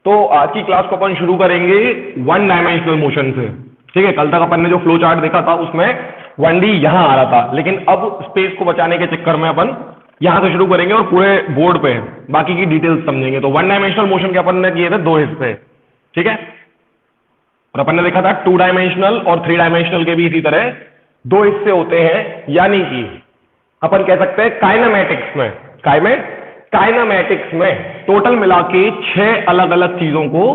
तो आज की क्लास को अपन शुरू करेंगे वन डायमेंशनल मोशन से। ठीक है, कल तक अपन ने जो फ्लो चार्ट देखा था उसमें 1D यहां आ रहा था, लेकिन अब स्पेस को बचाने के चक्कर में अपन यहां से शुरू करेंगे और पूरे बोर्ड पे बाकी की डिटेल्स समझेंगे। तो वन डायमेंशनल मोशन के अपन ने किए थे दो हिस्से। ठीक है, और अपन ने देखा था 2 डायमेंशनल और 3 डायमेंशनल के भी इसी तरह दो हिस्से होते हैं, यानी कि अपन कह सकते हैं काइनेमैटिक्स में काइनेमैटिक्स में टोटल मिला के 6 अलग अलग चीजों को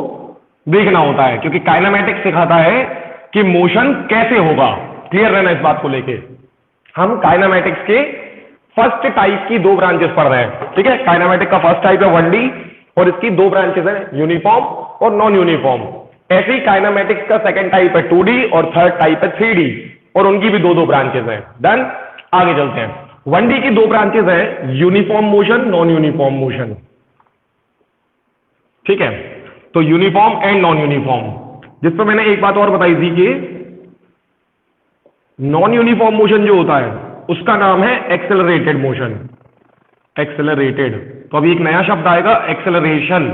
देखना होता है, क्योंकि काइनेमैटिक्स सिखाता है कि मोशन कैसे होगा। क्लियर रहना इस बात को लेके। हम काइनेमैटिक्स के फर्स्ट टाइप की 2 ब्रांचेस पढ़ रहे हैं। ठीक है, काइनेमैटिक का फर्स्ट टाइप है 1D और इसकी 2 ब्रांचेस हैं, यूनिफॉर्म और नॉन यूनिफॉर्म। ऐसे ही काइनेमैटिक्स का सेकंड टाइप है 2D और थर्ड टाइप है 3D और उनकी भी 2 ब्रांचेस हैं। डन, आगे चलते हैं। 1D की 2 ब्रांचेस हैं, uniform motion, non uniform motion. ठीक है, तो यूनिफॉर्म एंड नॉन यूनिफॉर्म, जिस पर मैंने एक बात और बताई थी कि नॉन यूनिफॉर्म मोशन जो होता है उसका नाम है एक्सेलरेटेड मोशन। एक्सेलरेटेड, तो अभी एक नया शब्द आएगा एक्सेलरेशन,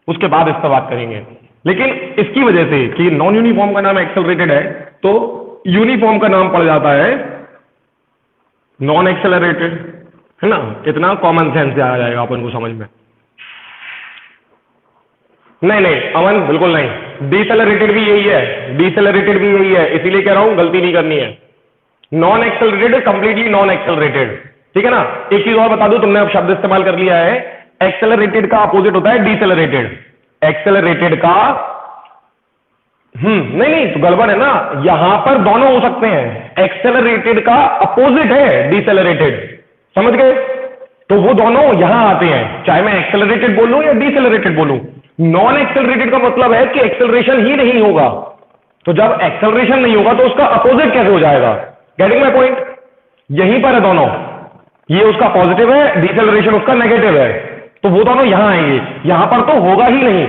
उसके बाद इस पर बात करेंगे। लेकिन इसकी वजह से कि नॉन यूनिफॉर्म का नाम एक्सेलरेटेड है तो यूनिफॉर्म का नाम पड़ जाता है नॉन एक्सेलरेटेड, है ना। इतना कॉमन सेंस से आ जाएगा अपन को समझ में। नहीं अमन, बिल्कुल नहीं। डिसेलरेटेड भी यही है, डिसेलरेटेड भी यही है, इसीलिए कह रहा हूं गलती नहीं करनी है। Non accelerated completely non accelerated. ठीक है ना। एक चीज और बता दूं, तुमने अब शब्द इस्तेमाल कर लिया है, एक्सेलरेटेड का अपोजिट होता है डिसेलरेटेड। एक्सेलरेटेड का नहीं तो गड़बड़ है ना, यहां पर दोनों हो सकते हैं। एक्सेलरेटेड का अपोजिट है डिसेलरेटेड, समझ गए। तो वो दोनों यहां आते हैं, चाहे मैं एक्सेलरेटेड बोलूं या डिसेलरेटेड बोलूं। नॉन एक्सेलरेटेड का मतलब है कि एक्सेलरेशन ही नहीं होगा। तो जब एक्सेलरेशन नहीं होगा तो उसका अपोजिट कैसे हो जाएगा? Getting my point? यहीं पर है दोनों, ये उसका पॉजिटिव है, डिसेलरेशन उसका नेगेटिव है, तो वो दोनों यहां आएंगे, यहां पर तो होगा ही नहीं।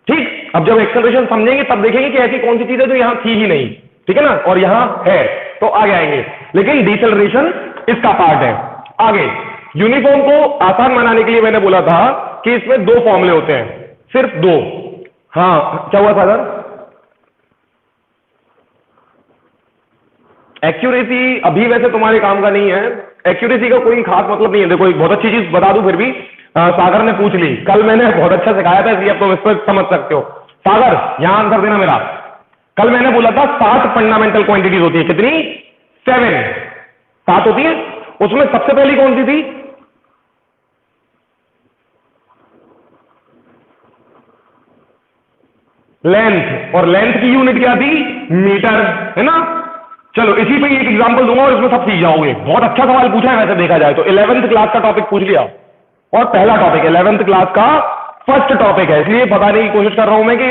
ठीक, अब जब एक्सेलरेशन समझेंगे तब देखेंगे कि ऐसी कौन सी चीज है जो यहां थी ही नहीं। ठीक है ना, और यहां है तो आगे आएंगे, लेकिन डिसेलरेशन इसका पार्ट है। आगे यूनिफॉर्म को आसान बनाने के लिए मैंने बोला था कि इसमें 2 फॉर्मूले होते हैं, सिर्फ 2। हाँ, क्या हुआ सागर? एक्यूरेसी अभी वैसे तुम्हारे काम का नहीं है, एक्यूरेसी का कोई खास मतलब नहीं है। देखो एक बहुत अच्छी चीज बता दूं, फिर भी सागर ने पूछ ली, कल मैंने बहुत अच्छा सिखाया था, इसलिए अब तुम इस पर समझ सकते हो। सागर, यहां आंसर देना मेरा। कल मैंने बोला था 7 फंडामेंटल क्वांटिटीज होती है। कितनी? 7 होती है। उसमें सबसे पहली कौन सी थी? लेंथ, और लेंथ की यूनिट क्या थी? मीटर, है ना। चलो इसी पे एक एग्जांपल दूंगा और इसमें सब सीख जाओगे। बहुत अच्छा सवाल पूछा है वैसे देखा जाए तो। 11th क्लास का टॉपिक पूछ लिया, और पहला टॉपिक 11th क्लास का फर्स्ट टॉपिक है, इसलिए बताने की कोशिश कर रहा हूं मैं कि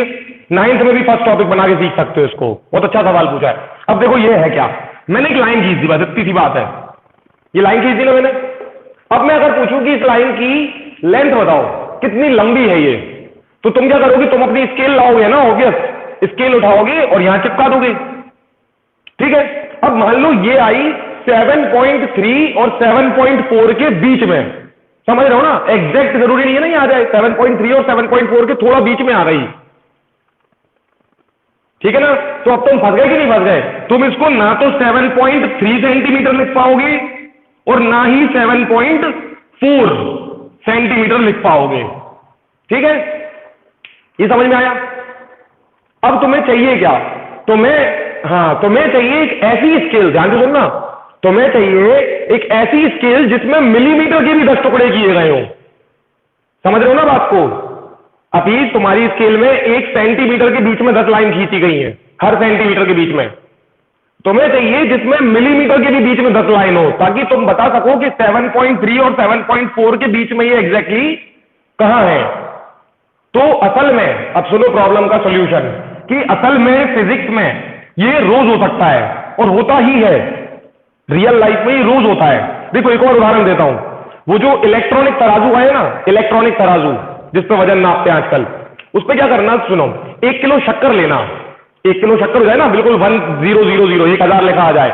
9th में भी फर्स्ट टॉपिक बना के सीख सकते हो इसको। बहुत अच्छा सवाल पूछा है। अब देखो ये है क्या, मैंने एक लाइन खींच दी, बस इतनी सी बात है। ये लाइन खींच दी ना मैंने। अब मैं अगर पूछूं कि इस लाइन की लेंथ बताओ कितनी लंबी है ये, तो तुम क्या करोगे? तुम अपनी स्केल लाओगे ना, ऑब्वियस स्केल उठाओगे और यहां चिपका दोगे। ठीक है, अब मान लो ये आई 7.3 और 7.4 के बीच में, समझ रहे हो ना। एग्जैक्ट जरूरी नहीं है ना ये आ जाए, 7.3 और 7.4 के थोड़ा बीच में आ गई। ठीक है ना, तो अब तुम फंस गए कि नहीं फंस गए? तुम इसको ना तो 7.3 सेंटीमीटर लिख पाओगे और ना ही 7.4 सेंटीमीटर लिख पाओगे। ठीक है, ये समझ में आया? अब तुम्हें चाहिए क्या? तुम्हें चाहिए एक ऐसी स्केल, ध्यान से सुनना, तुम्हें चाहिए एक ऐसी स्केल जिसमें मिलीमीटर के भी 10 टुकड़े किए गए हो। समझ रहे हो ना बात को? अभी तुम्हारी स्केल में 1 सेंटीमीटर के बीच में 10 लाइन खींची गई है, हर सेंटीमीटर के बीच में। तुम्हें चाहिए जिसमें मिलीमीटर के भी बीच में 10 लाइन हो, ताकि तुम बता सको कि 7.3 और 7.4 के बीच में ये एग्जैक्टली कहां है। तो असल में, अब सुनो प्रॉब्लम का सॉल्यूशन, कि असल में फिजिक्स में ये रोज हो सकता है और होता ही है, रियल लाइफ में ये रोज होता है। देखो एक और उदाहरण देता हूं, वो जो इलेक्ट्रॉनिक तराजू है ना, इलेक्ट्रॉनिक तराजू जिस पे वजन नापते हैं आजकल, उस पे क्या करना, सुनो, 1 किलो शक्कर लेना। 1 किलो शक्कर हो जाए ना, बिल्कुल 1000 लिखा आ जाए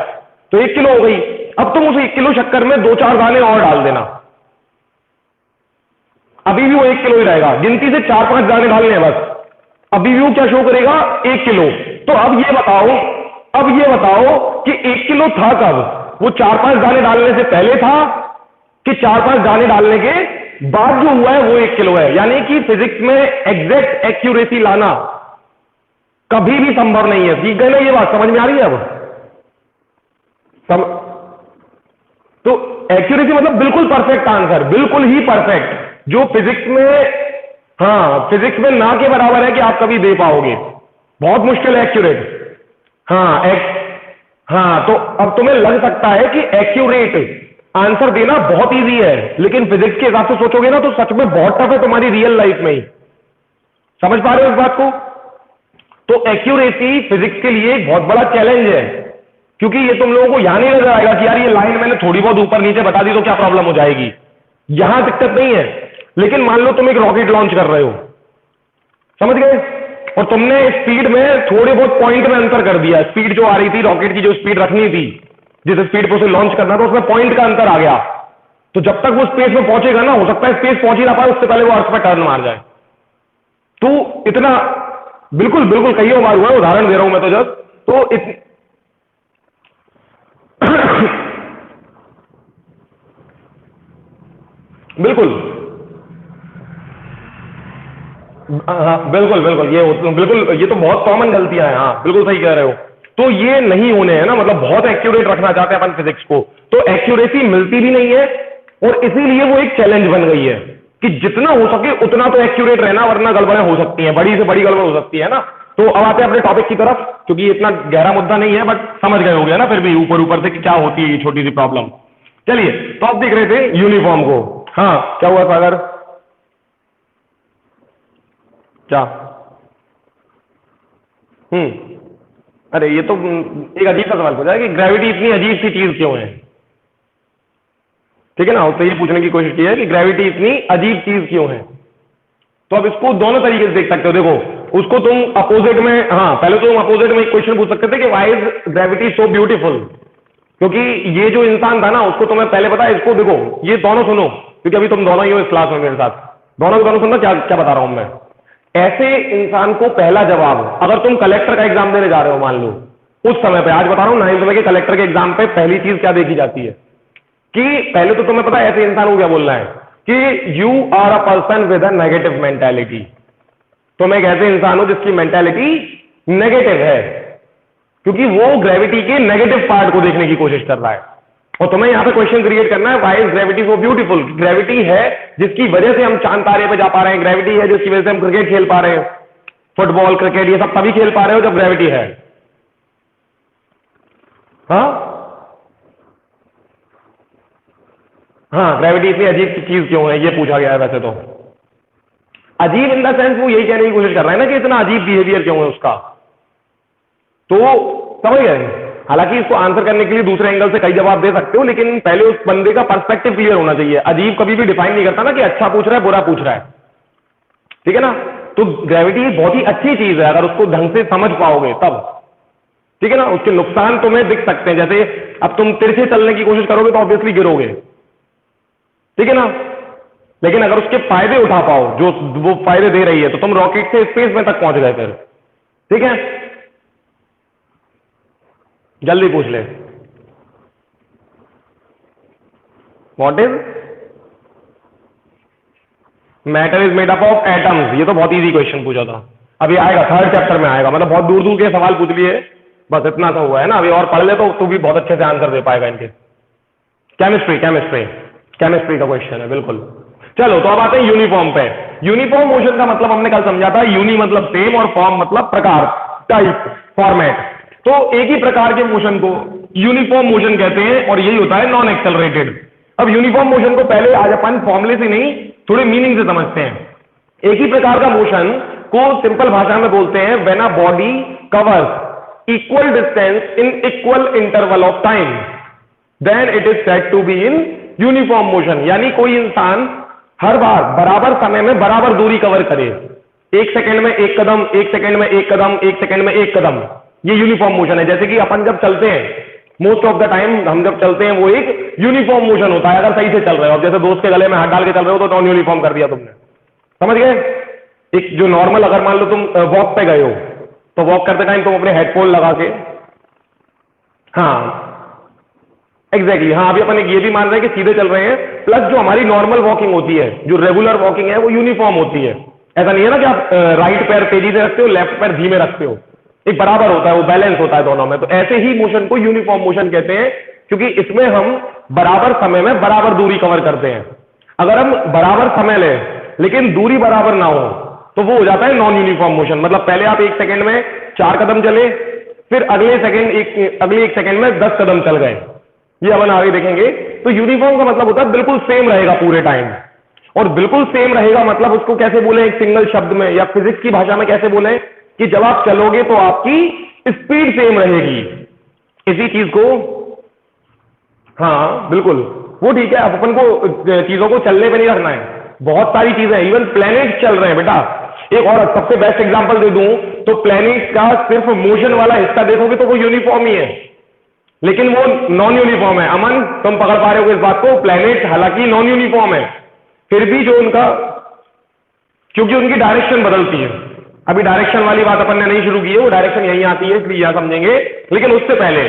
तो 1 किलो हो गई। अब तुम उस 1 किलो शक्कर में 2-4 दाने और डाल देना। अभी भी वो 1 किलो ही रहेगा, गिनती से 4-5 दाने डालने हैं बस, अभी भी वो क्या शो करेगा 1 किलो। तो अब ये बताओ कि 1 किलो था कब, वो 4-5 दाने डालने से पहले था कि 4-5 दाने डालने के बाद जो हुआ है वो 1 किलो है। यानी कि फिजिक्स में एग्जैक्ट एक्यूरेसी लाना कभी भी संभव नहीं है। ठीक है ना, ये बात समझ में आ रही है अब? तो एक्यूरेसी मतलब बिल्कुल परफेक्ट आंसर, बिल्कुल ही परफेक्ट, जो फिजिक्स में, हाँ फिजिक्स में ना के बराबर है कि आप कभी दे पाओगे, बहुत मुश्किल है एक्यूरेट। हाँ, तो अब तुम्हें लग सकता है कि एक्यूरेट आंसर देना बहुत इजी है, लेकिन फिजिक्स के हिसाब से सोचोगे ना तो सच में बहुत टफ है तुम्हारी रियल लाइफ में ही। समझ पा रहे हो इस बात को? तो एक्यूरेसी फिजिक्स के लिए एक बहुत बड़ा चैलेंज है, क्योंकि ये तुम लोगों को यहां नहीं नजर आएगा कि यार ये लाइन मैंने थोड़ी बहुत ऊपर नीचे बता दी तो क्या प्रॉब्लम हो जाएगी, यहां दिक्कत नहीं है। लेकिन मान लो तुम एक रॉकेट लॉन्च कर रहे हो, समझ गए, और तुमने स्पीड में थोड़े बहुत पॉइंट में अंतर कर दिया, स्पीड जो आ रही थी रॉकेट की, जो स्पीड रखनी थी, जिस स्पीड पर उसे लॉन्च करना था, उसमें पॉइंट का अंतर आ गया। तो जब तक वो स्पेस में पहुंचेगा ना, हो सकता है स्पेस पहुंच ही ना पाए, उससे पहले वो अर्थ पर टर्न मार जाए। तो इतना बिल्कुल बिल्कुल कई बार हुआ है, उदाहरण दे रहा हूं मैं तो जब, तो बिल्कुल, हाँ बिल्कुल बिल्कुल, बिल्कुल ये तो बहुत कॉमन गलतियां हैं। हाँ बिल्कुल सही कह रहे हो। तो ये नहीं होने हैं ना, मतलब बहुत एक्यूरेट रखना चाहते हैं अपन फिजिक्स को, तो एक्यूरेसी मिलती भी नहीं है, और इसीलिए वो एक चैलेंज बन गई है कि जितना हो सके उतना तो एक्यूरेट रहना, वरना गड़बड़ें हो सकती हैं, बड़ी से बड़ी गड़बड़ हो सकती है ना। तो अब आते हैं अपने टॉपिक की तरफ, क्योंकि इतना गहरा मुद्दा नहीं है, बट समझ गए हो गया ना फिर भी ऊपर ऊपर से कि क्या होती है ये छोटी सी प्रॉब्लम। चलिए, तो आप देख रहे थे यूनिफॉर्म को। हाँ क्या हुआ सागर? क्या? अरे ये तो एक अजीब सा सवाल पूछा है कि ग्रेविटी इतनी अजीब सी चीज क्यों है। ठीक है ना, तो ये पूछने की कोशिश की है कि ग्रेविटी इतनी अजीब चीज क्यों है। तो अब इसको दोनों तरीके से देख सकते हो। देखो, उसको तुम अपोजिट में, हाँ पहले तो तुम अपोजिट में एक क्वेश्चन पूछ सकते थे कि why is gravity so beautiful, क्योंकि ये जो इंसान था ना, उसको तुम्हें पहले पता है, इसको देखो, ये दोनों सुनो, क्योंकि अभी तुम दोनों ही हो इस क्लास में मेरे साथ, दोनों के दोनों सुनना क्या क्या बता रहा हूं मैं। ऐसे इंसान को पहला जवाब, अगर तुम कलेक्टर का एग्जाम देने जा रहे हो मान लो, उस समय पे, आज बता रहा हूं 9th में के कलेक्टर के एग्जाम पे पहली चीज क्या देखी जाती है कि पहले तो तुम्हें पता है ऐसे इंसान को क्या बोलना है कि you are a person with a negative mentality. तुम एक ऐसे इंसान हो जिसकी मेंटालिटी नेगेटिव है, क्योंकि वो ग्रेविटी के नेगेटिव पार्ट को देखने की कोशिश कर रहा है। और तुम्हें यहां पे क्वेश्चन क्रिएट करना है, why is gravity so beautiful. Gravity है जिसकी वजह से हम चांद तारे पे जा पा रहे हैं, ग्रेविटी है जिसकी वजह से हम क्रिकेट खेल पा रहे हैं, फुटबॉल क्रिकेट ये सब तभी खेल पा रहे हो जब ग्रेविटी है। हाँ, ग्रेविटी इतनी अजीब चीज क्यों है, ये पूछा गया है। वैसे तो अजीब इन द सेंस वो यही कहने की कोशिश कर रहा है ना कि इतना अजीब बिहेवियर क्यों है उसका। तो समझ गए। हालांकि इसको आंसर करने के लिए दूसरे एंगल से कई जवाब दे सकते हो, लेकिन पहले उस बंदे का पर्सपेक्टिव क्लियर होना चाहिए। अजीब कभी भी डिफाइन नहीं करता ना कि अच्छा पूछ रहा है बुरा पूछ रहा है, ठीक है ना। तो ग्रेविटी बहुत ही अच्छी चीज है अगर उसको ढंग से समझ पाओगे तब, ठीक है ना। उसके नुकसान तुम्हें दिख सकते हैं, जैसे अब तुम तिरछे चलने की कोशिश करोगे तो ऑब्वियसली गिरोगे, ठीक है ना। लेकिन अगर उसके फायदे उठा पाओ, जो वो फायदे दे रही है, तो तुम रॉकेट से स्पेस में तक पहुंच गए फिर, ठीक है। जल्दी पूछ ले, what is matter is made up of atoms. ये तो बहुत इजी क्वेश्चन पूछा था, अभी आएगा 3rd चैप्टर में आएगा। मतलब बहुत दूर दूर के सवाल पूछ लिए, बस इतना सा हुआ है ना। अभी और पढ़ ले तो तू भी बहुत अच्छे से आंसर दे पाएगा इनके। केमिस्ट्री केमिस्ट्री केमिस्ट्री का क्वेश्चन है बिल्कुल। चलो, तो अब आते हैं यूनिफॉर्म पे। यूनिफॉर्म मोशन का मतलब हमने कल समझा था, यूनि मतलब सेम और फॉर्म मतलब प्रकार, टाइप, फॉर्मेट। तो एक ही प्रकार के मोशन को यूनिफॉर्म मोशन कहते हैं, और यही होता है नॉन एक्सेलरेटेड। अब यूनिफॉर्म मोशन को पहले आज अपन फॉर्मूले से नहीं, थोड़े मीनिंग से समझते हैं। एक ही प्रकार का मोशन को सिंपल भाषा में बोलते हैं when a body covers equal distance in equal interval of time, then it is said to be in uniform motion. यानी कोई इंसान हर बार बराबर समय में बराबर दूरी कवर करे, 1 सेकंड में 1 कदम, 1 सेकंड में 1 कदम, 1 सेकंड में 1 कदम, ये यूनिफॉर्म मोशन है। जैसे कि अपन जब चलते हैं मोस्ट ऑफ द टाइम हम जब चलते हैं वो एक यूनिफॉर्म मोशन होता है, अगर सही से चल रहे हो। अब जैसे दोस्त के गले में हाथ डाल के चल रहे हो तो नॉन यूनिफॉर्म कर दिया तुमने, समझ गए? एक जो नॉर्मल, अगर मान लो तुम वॉक पे गए हो तो वॉक करते टाइम तुम अपने हेडफोन लगा के, हाँ एग्जैक्टली, हाँ अभी अपन ये भी मान रहे हैं कि सीधे चल रहे हैं, प्लस जो हमारी नॉर्मल वॉकिंग होती है, जो रेगुलर वॉकिंग है वो यूनिफॉर्म होती है। ऐसा नहीं है ना कि आप राइट पैर तेजी से रखते हो, लेफ्ट पैर धीमे रखते हो, एक बराबर होता है, वो बैलेंस होता है दोनों में। तो ऐसे ही मोशन को यूनिफॉर्म मोशन कहते हैं, क्योंकि इसमें हम बराबर समय में बराबर दूरी कवर करते हैं। अगर हम बराबर समय लें लेकिन दूरी बराबर ना हो तो वो हो जाता है नॉन यूनिफॉर्म मोशन। मतलब पहले आप 1 सेकंड में 4 कदम चले, फिर अगले एक सेकंड में 10 कदम चल गए, ये अपन आगे देखेंगे। तो यूनिफॉर्म का मतलब होता है बिल्कुल सेम रहेगा पूरे टाइम, और बिल्कुल सेम रहेगा मतलब उसको कैसे बोले एक सिंगल शब्द में, या फिजिक्स की भाषा में कैसे बोले कि जब आप चलोगे तो आपकी स्पीड सेम रहेगी। इसी चीज को, हाँ बिल्कुल वो ठीक है। अब अपन को चीजों को चलने पे नहीं रखना है, बहुत सारी चीजें, इवन प्लैनेट चल रहे हैं बेटा। एक और सबसे बेस्ट एग्जांपल दे दूं तो प्लैनेट का सिर्फ मोशन वाला हिस्सा देखोगे तो वो यूनिफॉर्म ही है, लेकिन वो नॉन यूनिफॉर्म है। अमन तुम पकड़ पा रहे हो इस बात को? प्लैनेट हालांकि नॉन यूनिफॉर्म है, फिर भी जो उनका, क्योंकि उनकी डायरेक्शन बदलती है। अभी डायरेक्शन वाली बात अपन ने नहीं शुरू की है, वो डायरेक्शन यहीं आती है इसलिए यहां समझेंगे। लेकिन उससे पहले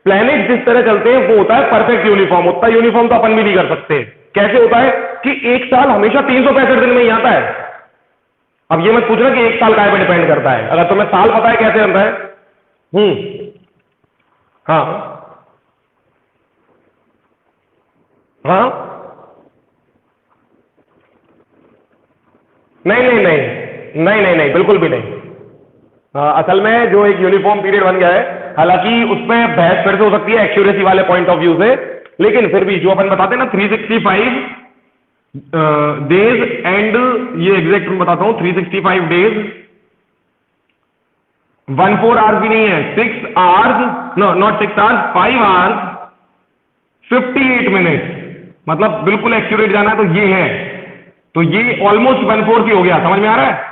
प्लैनेट जिस तरह चलते हैं वो होता है परफेक्ट यूनिफॉर्म। उतना यूनिफॉर्म तो अपन भी नहीं कर सकते। कैसे होता है कि एक साल हमेशा 365 दिन में ही आता है। अब ये मत पूछना कि एक साल काय पे डिपेंड करता है, अगर तुम्हें साल पता है कैसे बनता है। हाँ हाँ, नहीं, बिल्कुल भी नहीं। असल में जो एक यूनिफॉर्म पीरियड बन गया है, हालांकि उसमें बहस फिर से हो सकती है एक्यूरेसी वाले पॉइंट ऑफ व्यू से, लेकिन फिर भी जो अपन बताते हैं ना 365 डेज एंड, ये एग्जैक्ट मैं बताता हूं, 365 डेज 14 आवर्स भी नहीं है, 6 hours, no not 6 hours, 5 hours 58 minute, मतलब बिल्कुल एक्यूरेट जाना है तो ये है। तो ये ऑलमोस्ट 1/4 ही हो गया, समझ में आ रहा है?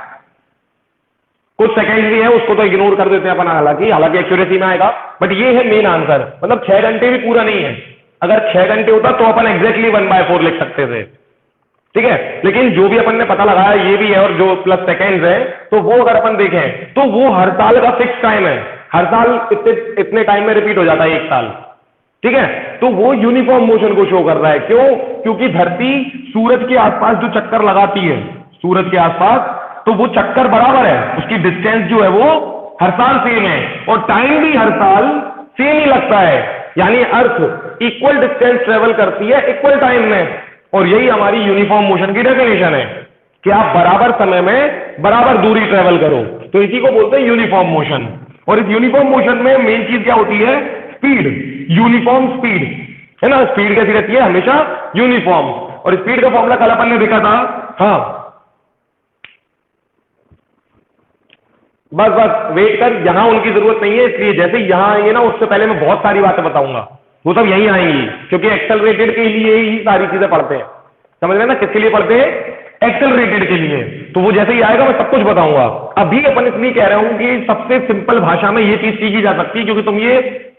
कुछ सेकंड भी है उसको तो इग्नोर कर देते हैं अपन, हालांकि एक्यूरेसी में आएगा, बट ये है मेन आंसर। मतलब 6 घंटे भी पूरा नहीं है, अगर 6 घंटे होता तो अपन एग्जैक्टली 1/4 लिख सकते थे, ठीक है। लेकिन जो भी अपन ने पता लगाया ये भी है, और जो प्लस सेकेंड्स है, तो वो अगर अपन देखें तो वो हर साल का फिक्स टाइम है, हर साल इतने टाइम में रिपीट हो जाता है एक साल, ठीक है। तो वो यूनिफॉर्म मोशन को शो कर रहा है। क्यों? क्योंकि धरती सूरज के आसपास जो चक्कर लगाती है, सूरज के आसपास, तो वो चक्कर बराबर है, उसकी डिस्टेंस जो है वो हर साल सेम है, और टाइम भी हर साल सेम ही लगता है। यानी अर्थ इक्वल डिस्टेंस ट्रेवल करती है इक्वल टाइम में, और यही हमारी यूनिफॉर्म मोशन की डेफिनेशन है कि आप बराबर समय में बराबर दूरी ट्रेवल करो। तो इसी को बोलते हैं यूनिफॉर्म मोशन। और इस यूनिफॉर्म मोशन में मेन चीज क्या होती है? स्पीड, यूनिफॉर्म स्पीड, है ना। स्पीड कैसी रहती है? हमेशा यूनिफॉर्म। और स्पीड का फॉर्मूला कल अपन ने देखा था, हाँ बस वेट कर, यहां उनकी जरूरत नहीं है, इसलिए जैसे यहां आएंगे ना उससे पहले मैं बहुत सारी बातें बताऊंगा, वो सब यहीं आएंगी, क्योंकि एक्सेलरेटेड के लिए ही सारी चीजें पढ़ते हैं, समझ में ना। किसके लिए पढ़ते हैं? एक्सेलरेटेड के लिए। तो वो जैसे ही आएगा मैं सब कुछ बताऊंगा। अभी अपन इसलिए कह रहा हूं कि सबसे सिंपल भाषा में ये चीज सीखी जा सकती है, क्योंकि तुम ये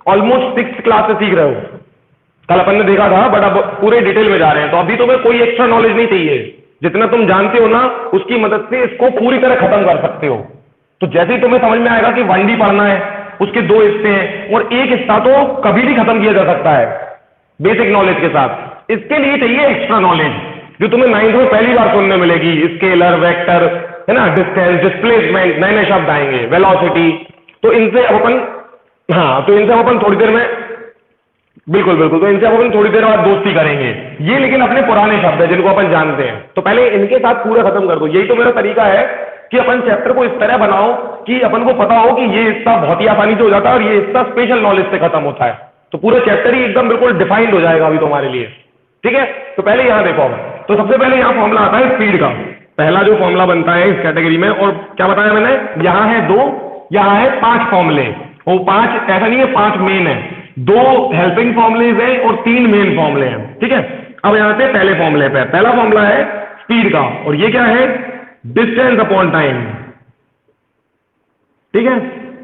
ऑलमोस्ट 6th क्लास से सीख रहे हो। कल अपन ने देखा था, बट अब पूरे डिटेल में जा रहे हैं, तो अभी तुम्हें कोई एक्स्ट्रा नॉलेज नहीं चाहिए। जितना तुम जानते हो ना उसकी मदद से इसको पूरी तरह खत्म कर सकते हो। तो जैसे ही तुम्हें समझ में आएगा कि 1D पढ़ना है, उसके 2 हिस्से हैं, और एक हिस्सा तो कभी भी खत्म किया जा सकता है बेसिक नॉलेज के साथ। इसके लिए चाहिए एक्स्ट्रा नॉलेज, जो तुम्हें 9th में पहली बार सुनने मिलेगी। स्केलर, वेक्टर, है ना, डिस्टेंस, डिस्प्लेसमेंट, नए नए शब्द आएंगे, वेलोसिटी। तो इनसे अपन, हाँ तो इनसे अपन थोड़ी देर में, बिल्कुल, तो इनसे अपन थोड़ी देर बाद दोस्ती करेंगे। ये लेकिन अपने पुराने शब्द है जिनको अपन जानते हैं, तो पहले इनके साथ पूरा खत्म कर दो। यही तो मेरा तरीका है कि अपन चैप्टर को इस तरह बनाओ कि अपन को पता हो कि ये हिस्सा बहुत ही आसानी से हो जाता है और ये हिस्सा स्पेशल नॉलेज से खत्म होता है। तो पूरा चैप्टर ही एकदम बिल्कुल डिफाइंड हो जाएगा अभी तुम्हारे लिए, ठीक है। तो पहले यहां देखो, तो सबसे पहले यहां फॉर्मूला आता है स्पीड का। पहला जो फॉर्मूला बनता है इस कैटेगरी में, और क्या बताया मैंने, यहां है 2, यहां है 5 फॉर्मूले। और 5 ऐसा नहीं है, 5 मेन है, 2 हेल्पिंग फॉर्मुलेज हैं और 3 मेन फॉर्मुले हैं, ठीक है। अब यहां से पहले फॉर्मूले पे, पहला फॉर्मूला है स्पीड का, और ये क्या है? डिस्टेंस अपॉन टाइम, ठीक है।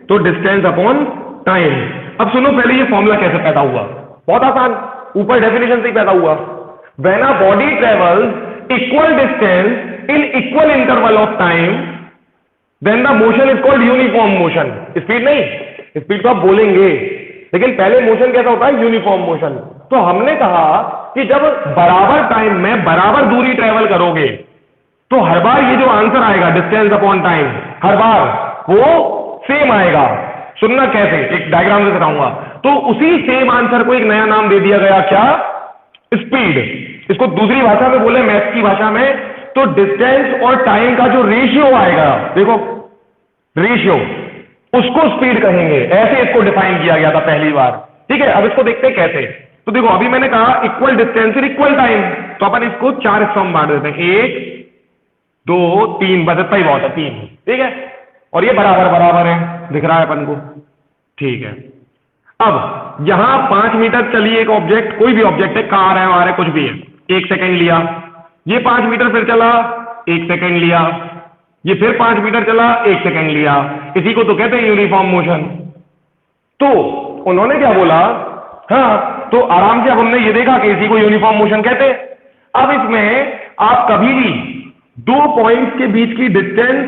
तो डिस्टेंस अपॉन टाइम। अब सुनो पहले ये फॉर्मूला कैसे पैदा हुआ, बहुत आसान, ऊपर डेफिनेशन से ही पैदा हुआ। When a body travels equal distance in equal interval of time then the motion is called uniform motion. Speed नहीं, स्पीड तो आप बोलेंगे, लेकिन पहले मोशन कैसा होता है, यूनिफॉर्म मोशन। तो हमने कहा कि जब बराबर टाइम में बराबर दूरी ट्रेवल करोगे तो हर बार ये जो आंसर आएगा डिस्टेंस अपॉन टाइम, हर बार वो सेम आएगा। सुनना कैसे, एक डायग्राम से बताऊंगा। तो उसी सेम आंसर को एक नया नाम दे दिया गया, क्या, स्पीड। इसको दूसरी भाषा में बोले, मैथ्स की भाषा में, तो डिस्टेंस और टाइम का जो रेशियो आएगा, देखो रेशियो, उसको स्पीड कहेंगे। ऐसे इसको डिफाइन किया गया था पहली बार, ठीक है। अब इसको देखते हैं कैसे। तो देखो अभी मैंने कहा इक्वल डिस्टेंस और इक्वल टाइम, तो अपन इसको 4 हिस्सों में बांट देते हैं, 1 2 3, बस इतना ही बहुत है, 3, ठीक है। और ये बराबर बराबर है, दिख रहा है अपन को, ठीक है। अब यहां 5 मीटर चली एक ऑब्जेक्ट, कोई भी ऑब्जेक्ट है, कार है, वार है, कुछ भी है, 1 सेकेंड लिया, ये 5 मीटर फिर चला, 1 सेकेंड लिया, ये फिर 5 मीटर चला, 1 सेकेंड लिया। इसी को तो कहते हैं यूनिफॉर्म मोशन। तो उन्होंने क्या बोला, हाँ, तो आराम से अब हमने ये देखा कि इसी को यूनिफॉर्म मोशन कहते हैं। अब इसमें आप कभी भी 2 पॉइंट्स के बीच की डिस्टेंस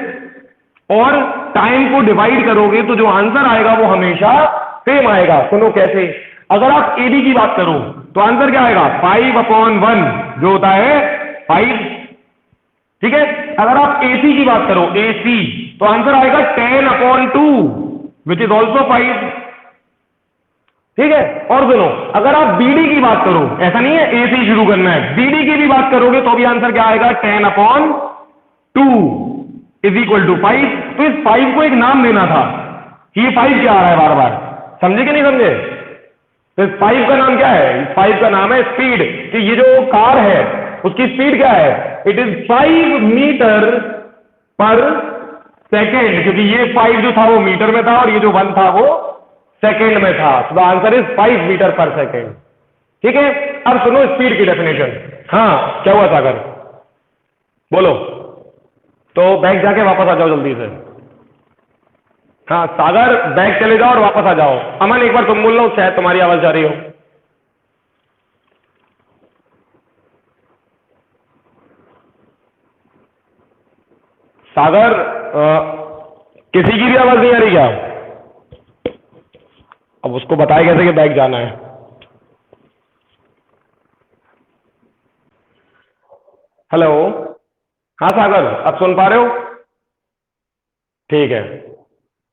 और टाइम को डिवाइड करोगे तो जो आंसर आएगा वो हमेशा सेम आएगा। सुनो कैसे, अगर आप एडी की बात करो तो आंसर क्या आएगा, 5/1 जो होता है 5, ठीक है। अगर आप एसी की बात करो, एसी, तो आंसर आएगा 10/2 विच इज ऑल्सो 5, ठीक है। और सुनो, अगर आप बीडी की बात करो, ऐसा नहीं है एसी शुरू करना है, बीडी की भी बात करोगे तो भी आंसर क्या आएगा, 10/2 इज इक्वल टू 5। तो इस 5 को एक नाम देना था कि ये 5 क्या आ रहा है बार बार, समझे कि नहीं समझे। तो इस 5 का नाम क्या है, इस 5 का नाम है स्पीड, कि ये जो कार है उसकी स्पीड क्या है, इट इज 5 मीटर पर सेकेंड, क्योंकि ये 5 जो था वो मीटर में था और ये जो 1 था वो सेकेंड में था। तो द आंसर इज 5 मीटर पर सेकेंड, ठीक है। अब सुनो स्पीड की डेफिनेशन। हाँ क्या हुआ सागर, बोलो। तो बैग जाके वापस आ जाओ जल्दी से। हाँ सागर, बैग चले जाओ और वापस आ जाओ। अमन एक बार तुम बोल लो, शायद तुम्हारी आवाज जा रही हो। सागर, किसी की भी आवाज नहीं आ रही क्या? अब उसको बताए कैसे कि बैग जाना है। हेलो, हाँ सागर, अब सुन पा रहे हो? ठीक है,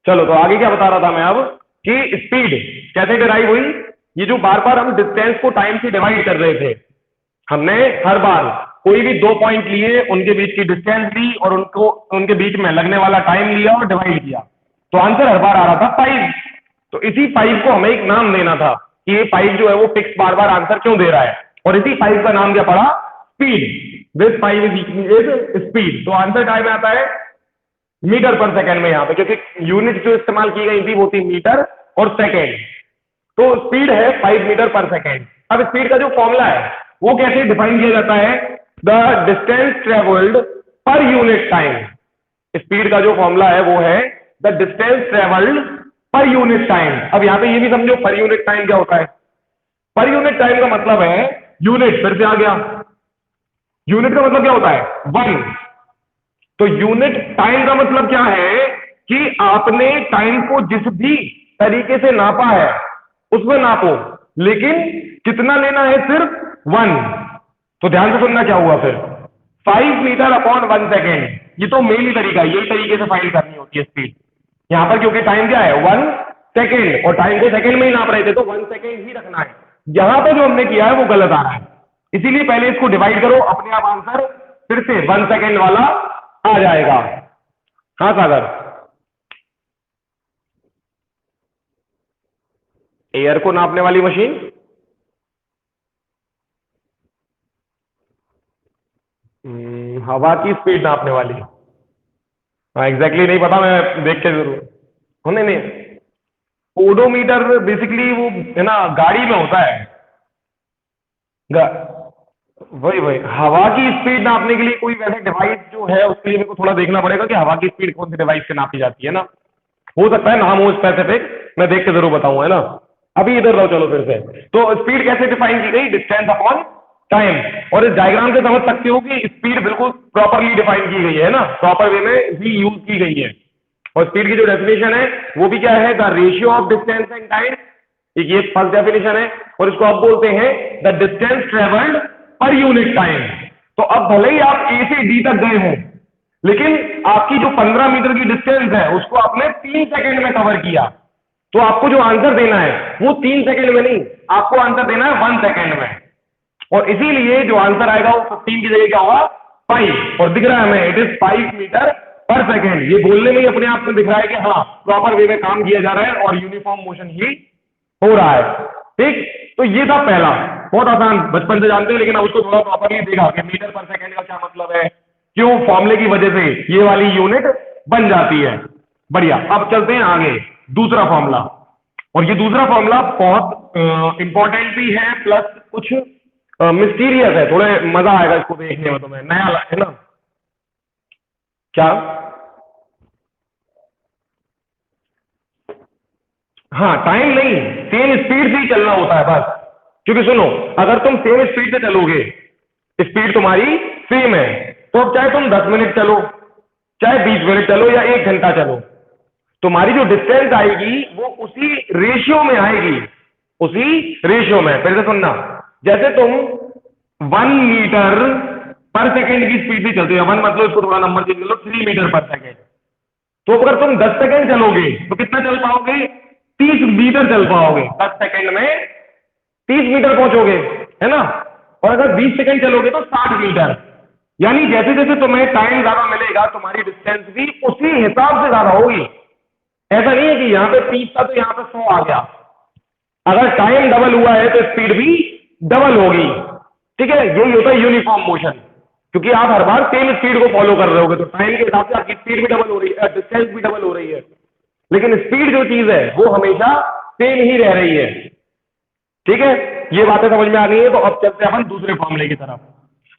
चलो। तो आगे क्या बता रहा था मैं अब, कि स्पीड कैसे डिराइव हुई। ये जो बार बार हम डिस्टेंस को टाइम से डिवाइड कर रहे थे, हमने हर बार कोई भी 2 पॉइंट लिए, उनके बीच की डिस्टेंस ली और उनको उनके बीच में लगने वाला टाइम लिया और डिवाइड किया, तो आंसर हर बार आ रहा था 5। तो इसी 5 को हमें एक नाम देना था कि ये 5 जो है वो फिक्स बार बार आंसर क्यों दे रहा है, और इसी 5 का नाम क्या पड़ा, स्पीड। This 5 is speed. तो आंसर टाइम आता है मीटर पर सेकेंड में यहाँ पे, क्योंकि यूनिट जो इस्तेमाल की गई थी वो थी मीटर और सेकेंड। तो स्पीड है 5 मीटर पर सेकेंड। अब स्पीड का जो फॉर्मूला है वो कैसे डिफाइन किया जाता है, the distance travelled per unit time. Speed का जो फॉर्मूला है वो है the distance travelled per unit time. अब यहां पे ये भी समझो पर यूनिट टाइम क्या होता है। पर यूनिट टाइम का मतलब है, यूनिट फिर से आ गया, यूनिट का मतलब क्या होता है, 1। तो यूनिट टाइम का मतलब क्या है कि आपने टाइम को जिस भी तरीके से नापा है उसमें नापो, लेकिन कितना लेना है, सिर्फ 1। तो ध्यान से सुनना क्या हुआ फिर, 5 मीटर अपॉन 1 सेकेंड। ये तो मेन ही तरीका है, यही तरीके से फाइंड करनी होती है स्पीड। यहां पर क्योंकि टाइम क्या है 1 सेकेंड, और टाइम को सेकेंड में ही नाप रहे थे तो 1 सेकेंड ही रखना है। यहां पर जो हमने किया है वो गलत आ रहा है, इसीलिए पहले इसको डिवाइड करो, अपने आप आंसर फिर से 1 सेकेंड वाला आ जाएगा। हाँ सागर, एयर को नापने वाली मशीन, हवा की स्पीड नापने वाली, हाँ एग्जैक्टली नहीं पता, मैं देख के जरूर होने नहीं। ओडोमीटर बेसिकली वो है ना, गाड़ी में होता है। गा, वही वही हवा की स्पीड नापने के लिए कोई वैसे डिवाइस जो है उसके लिए मेरे को थोड़ा देखना पड़ेगा कि हवा की स्पीड कौन से डिवाइस से नापी जाती है ना। हो सकता है नाम हो स्पेसिफिक, मैं देख के जरूर बताऊंगा, है ना। अभी इधर रहो, चलो फिर से। तो स्पीड कैसे डिफाइन की गई? Distance upon time. और इस डायग्राम से समझ सकते हो कि स्पीड बिल्कुल प्रॉपरली डिफाइन की गई है ना, प्रॉपर वे में भी यूज की गई है। और स्पीड की जो डेफिनेशन है वो भी क्या है? The ratio of distance and time. ये फर्स्ट डेफिनेशन है, और इसको आप बोलते हैं the distance travelled per unit time. तो अब भले ही आप ए से डी तक गए हो, लेकिन आपकी जो 15 मीटर की डिस्टेंस है उसको आपने 3 सेकंड में कवर किया, तो आपको जो आंसर देना है वो 3 सेकंड में नहीं, आपको आंसर देना है 1 सेकंड में। और इसीलिए जो आंसर आएगा वो 15 की जगह क्या होगा? 5। और दिख रहा है हमें, इट इज 5 मीटर पर सेकेंड। ये बोलने में ही अपने आप से दिख रहा है कि हाँ प्रॉपर वे में काम किया जा रहा है और यूनिफॉर्म मोशन ही हो रहा है। ठीक, तो ये था पहला, बहुत आसान, बचपन से जानते हैं, लेकिन अब उसको थोड़ा प्रॉपरली देखा कि मीटर पर सेकेंड का क्या मतलब है, क्यों फॉर्मूले की वजह से ये वाली यूनिट बन जाती है। बढ़िया, अब चलते हैं आगे, दूसरा फॉर्मूला। और ये दूसरा फॉर्मूला बहुत इंपॉर्टेंट भी है, प्लस कुछ मिस्टीरियस है, थोड़े मजा आएगा इसको देखने में, तुम्हें नया है ना क्या? हाँ, टाइम नहीं, सेम स्पीड से ही चलना होता है बस। क्योंकि सुनो, अगर तुम सेम स्पीड से चलोगे, स्पीड तुम्हारी सेम है, तो अब चाहे तुम 10 मिनट चलो, चाहे 20 मिनट चलो, या 1 घंटा चलो, तुम्हारी जो डिस्टेंस आएगी वो उसी रेशियो में आएगी, उसी रेशियो में। फिर से सुनना, जैसे तुम 1 मीटर पर सेकेंड की स्पीड से चलते हो, 1 मतलब इसको थोड़ा नंबर चेंज कर लो, 3 मीटर पर सेकेंड, तो अगर तुम 10 सेकेंड चलोगे तो कितना चल पाओगे? 30 मीटर चल पाओगे। 10 सेकेंड में 30 मीटर पहुंचोगे, है ना। और अगर 20 सेकेंड चलोगे तो 60 मीटर। यानी जैसे जैसे तुम्हें टाइम ज्यादा मिलेगा, तुम्हारी डिस्टेंस भी उसी हिसाब से ज्यादा होगी। ऐसा नहीं है कि यहां पे 30 था तो यहां पे 100 आ गया। अगर टाइम डबल हुआ है तो स्पीड भी डबल होगी। ठीक है, यही होता है यूनिफॉर्म मोशन, क्योंकि आप हर बार सेम स्पीड को फॉलो कर रहे होगे, तो टाइम के हिसाब से आपकी स्पीड भी डबल हो रही है, डिस्टेंस भी डबल हो रही है, लेकिन स्पीड जो चीज है वो हमेशा सेम ही रह रही है। ठीक है, ये बातें समझ में आ गई है। तो अब चलते हैं अपन दूसरे फॉर्मूले की तरफ।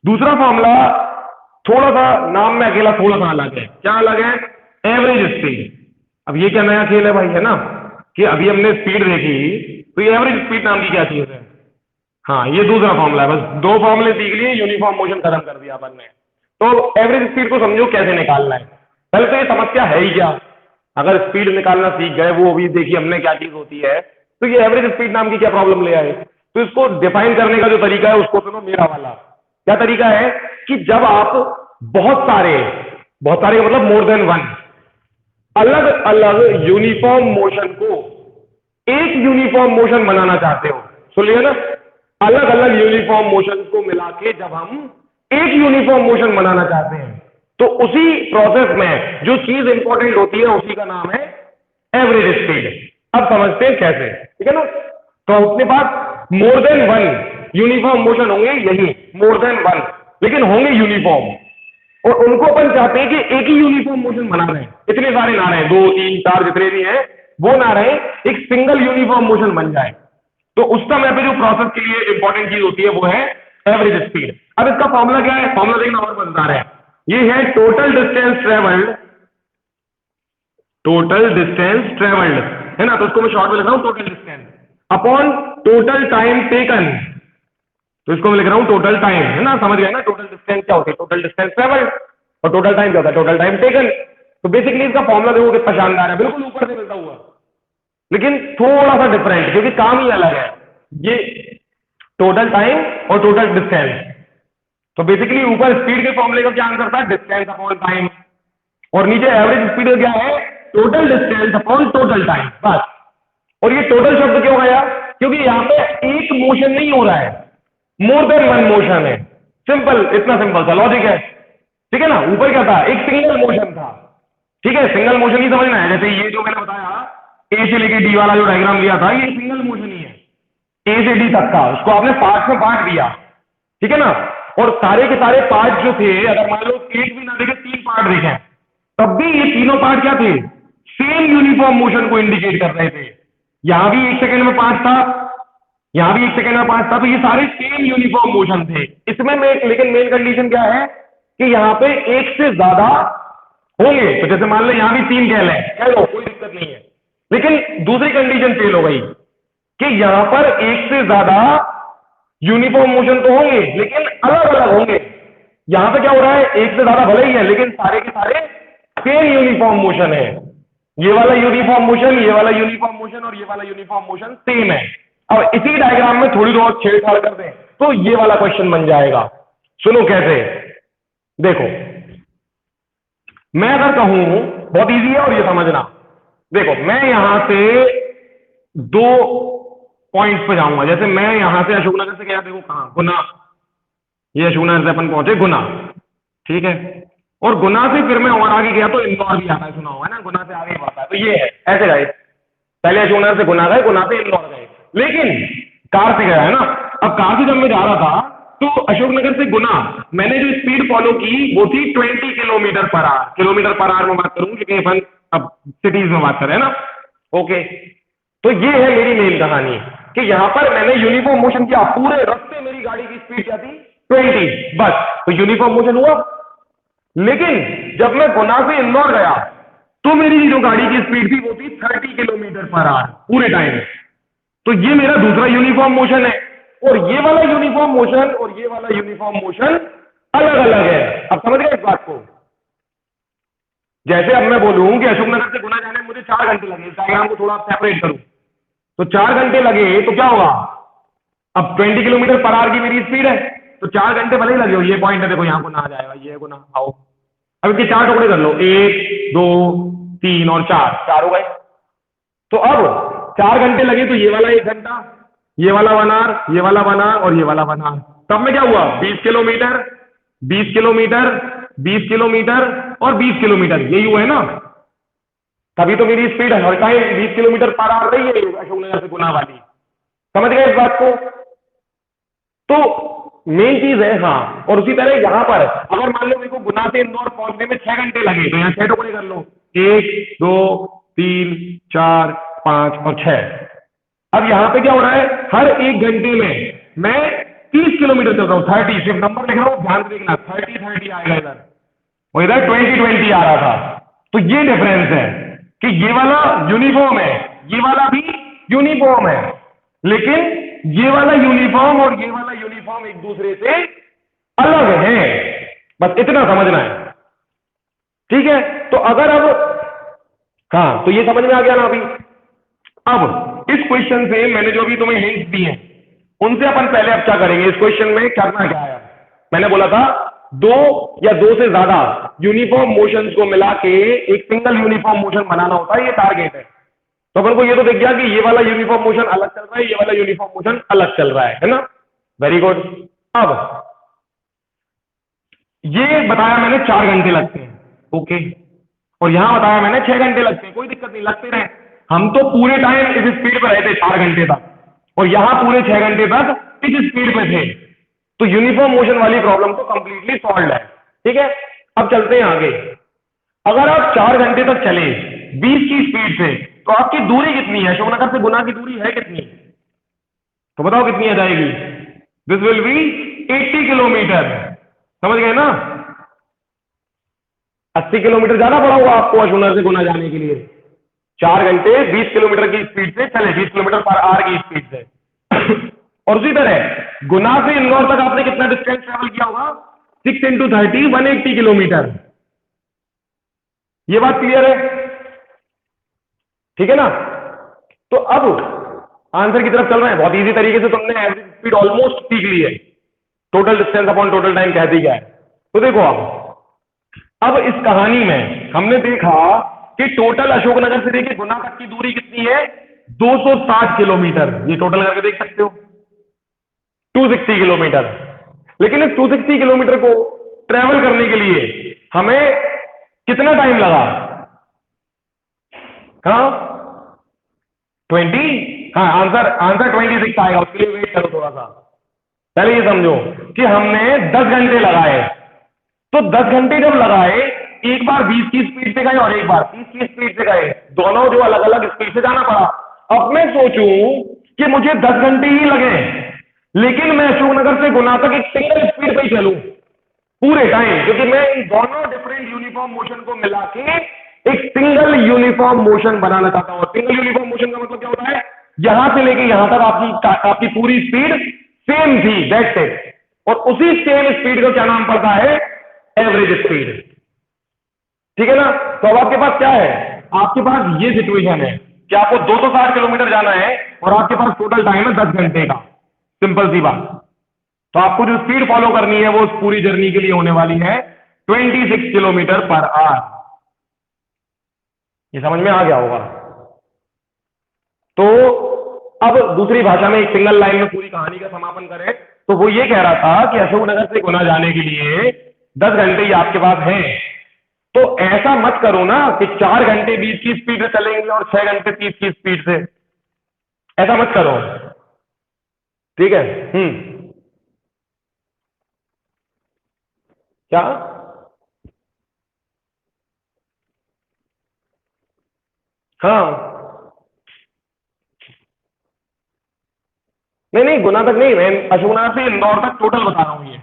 दूसरा फॉर्मूला थोड़ा सा नाम में अकेला थोड़ा सा अलग है। क्या अलग है? Average speed. अब ये क्या नया खेल है भाई, है ना, कि अभी हमने स्पीड देखी, तो ये एवरेज स्पीड नाम की क्या चीज है? हाँ, ये दूसरा फॉर्मूला है। बस 2 फॉर्मूले सीख लिए, यूनिफॉर्म मोशन खत्म कर दिया अपन ने। तो एवरेज स्पीड को समझो कैसे निकालना है। पहले तो ये समस्या है ही क्या? अगर स्पीड निकालना सीख गए, वो अभी देखिए हमने क्या चीज होती है, तो ये एवरेज स्पीड नाम की क्या प्रॉब्लम ले आए? तो इसको डिफाइन करने का जो तरीका है उसको सुनो मेरा वाला। क्या तरीका है? कि जब आप बहुत सारे का मतलब मोर देन वन अलग अलग यूनिफॉर्म मोशन को एक यूनिफॉर्म मोशन बनाना चाहते हो, सुन लिया ना, अलग अलग यूनिफॉर्म मोशन को मिला के जब हम एक यूनिफॉर्म मोशन बनाना चाहते हैं, तो उसी प्रोसेस में जो चीज इंपॉर्टेंट होती है उसी का नाम है एवरेज स्पीड। अब समझते हैं कैसे, ठीक है ना। तो अपने पास more than one uniform motion होंगे, यही मोर देन वन, लेकिन होंगे यूनिफॉर्म, और उनको अपन चाहते हैं कि एक ही यूनिफॉर्म मोशन बना रहे हैं, इतने सारे ना रहे, 2 3 4 जितने भी हैं वो ना रहे, एक सिंगल यूनिफॉर्म मोशन बन जाए। तो उस समय पे जो प्रोसेस के लिए इंपॉर्टेंट चीज होती है वो है एवरेज स्पीड। अब इसका फॉर्मूला क्या है? फॉर्मूला देखना और मजेदार है। ये है total distance travelled, total distance travelled, है ना। तो उसको मैं शॉर्ट में लिख रहा हूं total distance upon total time taken. तो इसको मैं लिख रहा हूं टोटल टाइम, है ना, समझ गए ना। टोटल डिस्टेंस क्या होती है? Total distance travelled. और टोटल टाइम क्या होता है? Total time taken. तो बेसिकली इसका फॉर्मूला देखो कितना शानदार है, बिल्कुल ऊपर से मिलता हुआ, लेकिन थोड़ा सा डिफरेंट, क्योंकि काम ही अलग है। ये टोटल टाइम और टोटल डिस्टेंस। तो बेसिकली ऊपर स्पीड के फॉर्मूले का क्या आंसर था? डिस्टेंस अपॉन टाइम, और नीचे एवरेज स्पीड का क्या है? Total distance upon total time, बस। और ये टोटल शब्द क्यों आया? क्योंकि यहां पे एक मोशन नहीं हो रहा है, मोर देन वन मोशन है। सिंपल, इतना सिंपल सा लॉजिक है, ठीक है ना। ऊपर क्या था? एक सिंगल मोशन था, ठीक है, सिंगल मोशन ही समझना है। जैसे ये जो मैंने बताया ए से लेके डी वाला जो डायग्राम लिया था, ये सिंगल मोशन ही है, ए से डी तक का, उसको आपने पार्ट में बांट दिया, ठीक है ना। और सारे के सारे पार्ट जो थे, अगर मान लो एक भी ना देखे, 3 पार्ट देखे, तब भी ये तीनों पार्ट क्या थे? सेम यूनिफॉर्म मोशन को इंडिकेट कर रहे थे। यहां भी 1 सेकंड में 5 था, यहां भी 1 सेकंड में 5 था, तो ये सारे सेम यूनिफॉर्म मोशन थे। इसमें लेकिन मेन कंडीशन क्या है कि यहां पे एक से ज्यादा होंगे। तो जैसे मान लो यहां भी 3 कह लें, कह लो, कोई दिक्कत नहीं है, लेकिन दूसरी कंडीशन फेल हो गई कि यहां पर एक से ज्यादा यूनिफॉर्म मोशन तो होंगे लेकिन अलग अलग होंगे। यहां पे क्या हो रहा है, एक से ज्यादा भले ही है लेकिन सारे के सारे सेम यूनिफॉर्म मोशन है। ये वाला यूनिफॉर्म मोशन, ये वाला यूनिफॉर्म मोशन और ये वाला यूनिफॉर्म मोशन सेम है। अब इसी डायग्राम में थोड़ी बहुत छेड़छाड़ कर दें तो ये वाला क्वेश्चन बन जाएगा। सुनो कैसे, देखो मैं अगर कहूं, बहुत इजी है और ये समझना, देखो मैं यहां से दो पॉइंट्स पे जाऊंगा। जैसे मैं यहां से अशोकनगर से गया, देखो कहां, गुना, ये अशोकनगर से अपन पहुंचे गुना, ठीक है, और गुना से फिर मैं और आगे गया तो इंदौर भी आता है, सुना हुआ है ना, गुना से आगे बढ़ता है। तो ये है ऐसे गए, पहले अशोकनगर से गुना गए, गुना से इंदौर गए, लेकिन कार से गया है ना। अब कार से जब मैं जा रहा था तो अशोकनगर से गुना मैंने जो स्पीड फॉलो की वो थी 20 kilometre per our. Kilometre per our में बात करूं क्योंकि अपन अब सिटीज में बात कर रहे हैं ना, ओके। तो ये है मेरी मेन कहानी कि यहां पर मैंने यूनिफॉर्म मोशन किया, पूरे रास्ते मेरी गाड़ी की स्पीड क्या थी, 20, बस। तो यूनिफॉर्म मोशन हुआ। लेकिन जब मैं गुना से इंदौर गया तो मेरी जो गाड़ी की स्पीड थी वो थी 30 किलोमीटर पर आवर पूरे टाइम। तो ये मेरा दूसरा यूनिफॉर्म मोशन है, और ये वाला यूनिफॉर्म मोशन और ये वाला यूनिफॉर्म मोशन अलग अलग है। अब समझ गए इस बात को। जैसे अब मैं बोलूं कि अशोकनगर से गुना जाने में मुझे 4 घंटे लगे, इस डायग्राम को थोड़ा सेपरेट करूं तो 4 घंटे लगे तो क्या होगा, अब 20 किलोमीटर पर आवर की मेरी स्पीड है तो 4 घंटे भले ही लगे हो। ये पॉइंट है, देखो यहां गुना आ जाएगा, ये गुना, आओ अब इसके 4 टुकड़े कर लो, 1 2 3 और 4 हो गए। तो अब 4 घंटे लगे तो ये वाला 1 घंटा, ये वाला 1 आवर, ये वाला 1 आवर और ये वाला 1 आवर। तब में क्या हुआ, 20 किलोमीटर, 20 किलोमीटर, 20 किलोमीटर और 20 किलोमीटर, यही हुआ है ना। तभी तो मेरी speed her time 20 kilometre per our रही है अशोकनगर से गुना वाली। समझ गए इस बात को। तो मेन चीज है, हाँ। और उसी तरह यहां पर अगर मान लो मेरे को गुना से इंदौर पहुंचने में 6 घंटे लगे तो यहाँ 6 टुकड़े कर लो, 1 2 3 4 5 और 6। अब यहां पे क्या हो रहा है, हर 1 घंटे में मैं 30 किलोमीटर चल रहा हूं, 30, सिर्फ नंबर लिख रहा हूं, ध्यान से देखना, 30 आएगा इधर, और इधर 20 आ रहा था। तो ये डिफरेंस है कि ये वाला यूनिफॉर्म है, ये वाला भी यूनिफॉर्म है, लेकिन ये वाला यूनिफॉर्म और ये वाला यूनिफॉर्म एक दूसरे से अलग है, बस इतना समझना है, ठीक है। तो अगर अब, हाँ, तो ये समझ में आ गया ना अभी। अब इस क्वेश्चन से मैंने जो भी तुम्हें हिंट्स दी हैं उनसे अपन पहले अब क्या करेंगे, इस क्वेश्चन में करना क्या है। मैंने बोला था 2 या 2 से ज्यादा यूनिफॉर्म मोशंस को मिला के एक सिंगल यूनिफॉर्म मोशन बनाना होता है, ये टारगेट है। तो अपन को ये तो दिख गया कि ये वाला यूनिफॉर्म मोशन अलग चल रहा है, ये वाला यूनिफॉर्म मोशन अलग चल रहा है ना। Very good. अब ये बताया मैंने 4 घंटे लगते हैं, ओके, और यहां बताया मैंने 6 घंटे लगते हैं, कोई दिक्कत नहीं, लगते रहे। हम तो पूरे टाइम इस स्पीड पर रहते 4 घंटे तक, और यहां पूरे 6 घंटे तक इस स्पीड पे थे। तो यूनिफॉर्म मोशन वाली प्रॉब्लम तो कंप्लीटली सॉल्व है, ठीक है। अब चलते हैं आगे। अगर आप 4 घंटे तक चले 20 की स्पीड से तो आपकी दूरी कितनी है, अशोकनगर से गुना की दूरी है कितनी, तो बताओ कितनी आ जाएगी। दिस विल बी 80 किलोमीटर, समझ गए ना। 80 किलोमीटर ज्यादा पड़ा होगा आपको अशोकनगर से गुना जाने के लिए। 4 घंटे 20 किलोमीटर की स्पीड से चले, 20 किलोमीटर पर आवर की स्पीड से। और उसी तरह गुना से इंदौर तक आपने कितना डिस्टेंस ट्रेवल किया होगा, 6 × 30 180 किलोमीटर। ये बात क्लियर है, ठीक है ना। तो अब आंसर की तरफ चल रहे हैं। बहुत इजी तरीके से तुमने एवरेज स्पीड ऑलमोस्ट सीख ली है, total distance upon total time कहती क्या है। तो देखो अब इस कहानी में हमने देखा कि टोटल अशोकनगर से लेकर गुना तक की दूरी कितनी है, 260 किलोमीटर। ये टोटल करके देख सकते हो, 260 किलोमीटर। लेकिन इस 260 किलोमीटर को ट्रेवल करने के लिए हमें कितना टाइम लगा, हाँ 20, हाँ आंसर 26 आएगा, उसके लिए वेट करो थोड़ा सा। पहले ये समझो कि हमने 10 घंटे लगाए, तो 10 घंटे जब लगाए, एक बार 20 की स्पीड से गए और एक बार 30 की स्पीड से गए, दोनों जो अलग अलग स्पीड से जाना पड़ा। अब मैं सोचूं कि मुझे 10 घंटे ही लगे लेकिन मैं अशोकनगर से गुना तक एक सिंगल स्पीड पे ही चलूं पूरे टाइम, क्योंकि मैं इन दोनों डिफरेंट यूनिफॉर्म मोशन को मिला के एक सिंगल यूनिफॉर्म मोशन बनाना चाहता हूं। सिंगल यूनिफॉर्म मोशन का मतलब क्या होता है, यहां से लेके यहां तक आपकी पूरी स्पीड सेम थी, दैट्स इट। और उसी सेम स्पीड को क्या नाम पड़ता है? Average speed. ठीक है ना? तो अब आपके पास क्या है? आपके पास ये सिचुएशन है कि आपको 260 किलोमीटर जाना है और आपके पास टोटल टाइम है 10 घंटे का। सिंपल सी बात। तो आपको जो स्पीड फॉलो करनी है वो उस पूरी जर्नी के लिए होने वाली है 26 किलोमीटर पर आवर। ये समझ में आ गया होगा? तो अब दूसरी भाषा में एक सिंगल लाइन में पूरी कहानी का समापन करें तो वो ये कह रहा था कि अशोकनगर से गुना जाने के लिए 10 घंटे ही आपके पास हैं। तो ऐसा मत करो ना कि 4 घंटे 20 की स्पीड से चलेंगे और 6 घंटे 30 की स्पीड से। ऐसा मत करो। ठीक है? क्या? हाँ, नहीं नहीं, गुना तक नहीं, मैं अशोकनगर से इंदौर तक टोटल बता रहा हूं ये।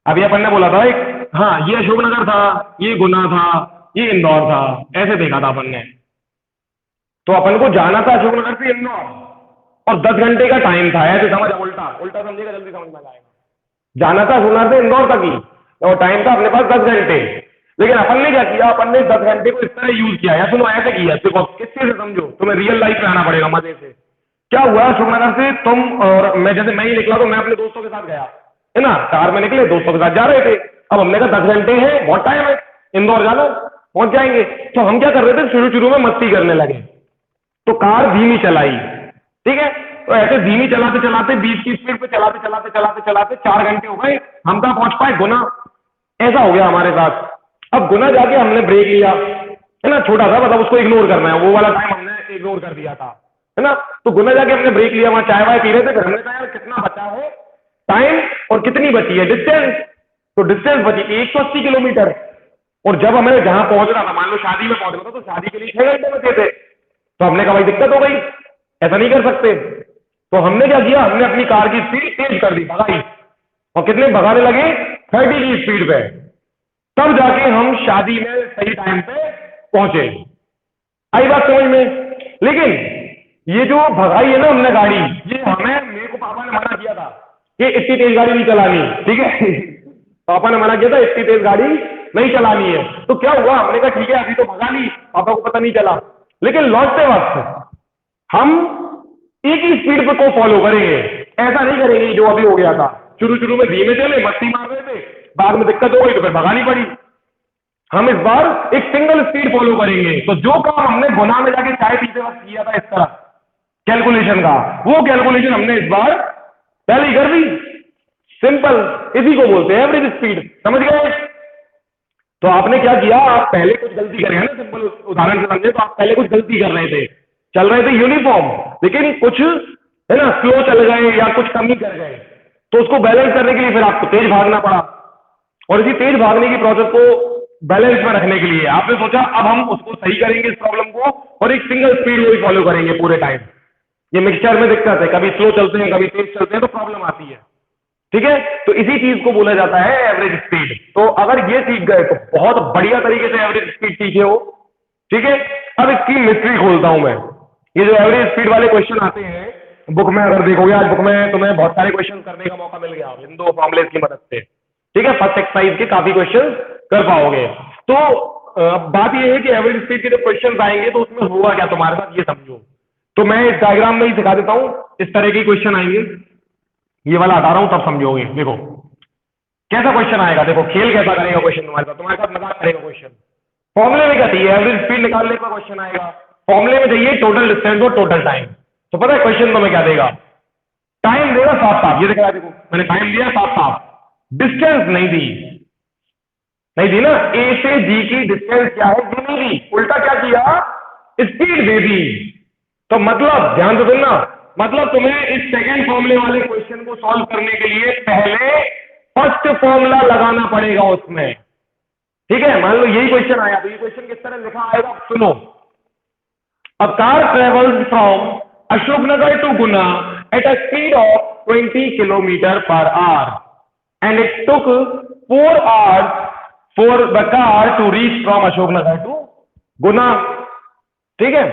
अभी अपन ने बोला था एक, हाँ, ये अशोकनगर था, ये गुना था, ये इंदौर था, ऐसे देखा था अपन ने। तो अपन को जाना था अशोकनगर से इंदौर और 10 घंटे का टाइम था। ऐसे समझ, उल्टा उल्टा समझेगा, जल्दी समझ में आएगा। जाना था अशोकनगर से इंदौर तक ही और टाइम था अपने पास 10 घंटे। लेकिन अपन ने क्या किया? अपन ने 10 घंटे को इस तरह यूज किया, या सुनो ऐसे किया, देखो किससे से समझो, तुम्हें रियल लाइफ में आना पड़ेगा मजे से। क्या हुआ? अशोकनगर से तुम और मैं, जैसे मैं ही निकला तो मैं अपने दोस्तों के साथ गया, है ना, कार में निकले, दोस्तों के साथ जा रहे थे। अब हमने कहा 10 घंटे हैं, बहुत टाइम है, इंदौर जाना, पहुंच जाएंगे। तो हम क्या कर रहे थे? शुरू शुरू में मस्ती करने लगे, तो कार धीमी चलाई। ठीक है? तो ऐसे धीमी चलाते चलाते 20 की स्पीड पे चलाते चलाते चलाते चलाते 4 घंटे हो गए, हम कहाँ पहुंच पाए? गुना। ऐसा हो गया हमारे साथ। अब गुना जाके हमने ब्रेक लिया, है ना, छोटा था, मतलब उसको इग्नोर करना है, वो वाला टाइम हमने इग्नोर कर दिया था, है ना। तो गुना जाके हमने ब्रेक लिया, वहां चाय वाय पी रहे थे, फिर हमने कहा यार कितना बचा है टाइम और कितनी बची है डिस्टेंस। तो डिस्टेंस बची 180 किलोमीटर। और जब हमें जहां पहुंचना था, मान लो शादी में पहुंचना था, तो शादी के लिए 6 घंटे बचे थे। तो हमने कहा भाई दिक्कत हो गई, ऐसा नहीं कर सकते। तो हमने क्या किया? हमने अपनी कार की स्पीड तेज कर दी, भगाई। और कितने भगाने लगे? 30 की स्पीड पे। तब जाके हम शादी में सही टाइम पे पहुंचे। आई बात समझ में? लेकिन ये जो भगाई है ना हमने गाड़ी, ये हमें, मेरे को पापा ने मना किया था कि इतनी तेज गाड़ी नहीं चलानी। ठीक है? पापा ने मना किया था इतनी तेज गाड़ी नहीं चलानी है। तो क्या हुआ? हमने कहा ठीक है, अभी तो भगा ली, पापा को पता नहीं चला। लेकिन लौटते वक्त हम एक ही स्पीड पे को फॉलो करेंगे, ऐसा नहीं करेंगे जो अभी हो गया था। शुरू शुरू में धीमे चले, मस्ती मार रहे थे, बाद में दिक्कत हो गई तो फिर भगानी पड़ी। हम इस बार एक सिंगल स्पीड फॉलो करेंगे। तो जो काम हमने गुना में जाके चाय पीते वक्त किया था इस तरह कैलकुलेशन का, वो कैलकुलेशन हमने इस बार पहले ही कर दी। सिंपल, इसी को बोलते हैं एवरेज स्पीड। समझ गए? तो आपने क्या किया? आप पहले कुछ गलती कर रहे हैं ना, सिंपल उदाहरण से समझे तो आप पहले कुछ गलती कर रहे थे, चल रहे थे यूनिफॉर्म, लेकिन कुछ, है ना, स्लो चल गए या कुछ कमी कर गए। तो उसको बैलेंस करने के लिए फिर आपको तेज भागना पड़ा। और इसी तेज भागने की प्रोसेस को बैलेंस में रखने के लिए आपने सोचा अब हम उसको सही करेंगे इस प्रॉब्लम को, और एक सिंगल स्पीड को ही फॉलो करेंगे पूरे टाइम। ये मिक्सचर में दिक्कत है, कभी स्लो चलते हैं कभी तेज चलते हैं, तो प्रॉब्लम आती है। ठीक है? तो इसी चीज को बोला जाता है एवरेज स्पीड। तो अगर ये सीख गए तो बहुत बढ़िया तरीके से एवरेज स्पीड सीखे हो। ठीक है? अब इसकी मिस्ट्री खोलता हूं मैं। ये जो एवरेज स्पीड वाले क्वेश्चन आते हैं बुक में, अगर देखोगे आज बुक में तुम्हें बहुत सारे क्वेश्चन करने का मौका मिल गया इन दो फॉर्मुलेस की मदद से। ठीक है? फर्स्ट एक्सरसाइज के काफी क्वेश्चन कर पाओगे। तो बात ये है कि एवरेज स्पीड के जो क्वेश्चन आएंगे तो उसमें होगा क्या तुम्हारे साथ, ये समझो। तो मैं इस डायग्राम में ही सिखा देता हूं, इस तरह के क्वेश्चन आएंगे। ये वाला हटा रहा हूं तब समझोगे। देखो कैसा क्वेश्चन आएगा, देखो खेल कैसा करेगा क्वेश्चन तुम्हारे साथ मजाक करेगा क्वेश्चन। फॉर्मुले में क्या चाहिए? एवरेज स्पीड निकालने का क्वेश्चन आएगा। फॉर्मुले में चाहिए टोटल डिस्टेंस और टोटल टाइम। तो पता है क्वेश्चन तुम्हें क्या देगा? टाइम देगा साफ साफ, ये देखा, देखो मैंने टाइम दिया साफ साफ, डिस्टेंस नहीं दी, नहीं दी ना। ए से जी की डिस्टेंस क्या है ये नहीं दी, उल्टा क्या किया? स्पीड दे दी। तो मतलब ध्यान से सुनना, मतलब तुम्हें इस सेकंड फॉर्मूले वाले क्वेश्चन को सॉल्व करने के लिए पहले फर्स्ट फॉर्मूला लगाना पड़ेगा उसमें। ठीक है? मान लो यही क्वेश्चन आया, तो ये क्वेश्चन किस तरह लिखा आएगा सुनो। A car travels from Ashoknagar to Guna at a speed of 20 kilometre per hour and it took 4 hours for the car to reach from Ashoknagar to Guna. ठीक है?